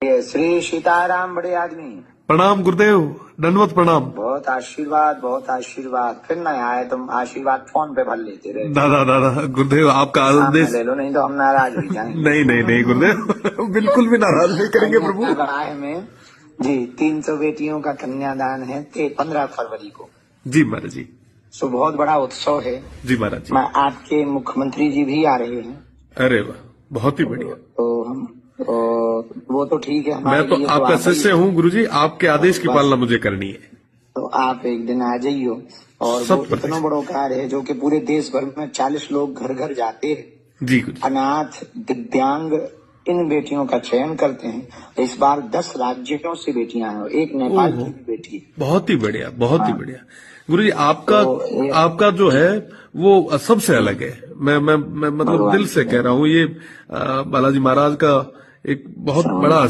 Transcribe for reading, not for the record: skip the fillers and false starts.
ये श्री सीताराम बड़े आदमी। प्रणाम गुरुदेव, दंडवत प्रणाम। बहुत आशीर्वाद, बहुत आशीर्वाद। फिर न आए तुम, आशीर्वाद फोन पे भर लेते रहे। दादा दादा गुरुदेव, आपका सामने आदेश। ले लो, नहीं तो हम नाराज हो जाएंगे। नहीं नहीं नहीं गुरुदेव, बिल्कुल भी नाराज नहीं करेंगे प्रभु। राह में जी 300 बेटियों का कन्यादान है 15 फरवरी को। जी महाराज जी। सो बहुत बड़ा उत्सव है जी महाराज जी। मैं आपके मुख्यमंत्री जी भी आ रहे हैं। अरे वाह, बहुत ही बढ़िया। तो हम वो तो ठीक है। मैं तो आपका शिष्य हूँ गुरुजी, आपके आदेश की पालना मुझे करनी है। तो आप एक दिन आ जाइयो। और वो इतना बड़ा कार्य है जो कि पूरे देश भर में 40 लोग घर घर जाते हैं। जी गुरुजी। अनाथ दिव्यांग इन बेटियों का चयन करते हैं। इस बार 10 राज्यों से बेटियां हैं, एक नेपाल की भी बेटी है। बहुत ही बढ़िया, बहुत ही बढ़िया गुरुजी। आपका जो है वो सबसे अलग है। मैं मतलब दिल से कह रहा हूँ, ये बालाजी महाराज का एक बहुत बड़ा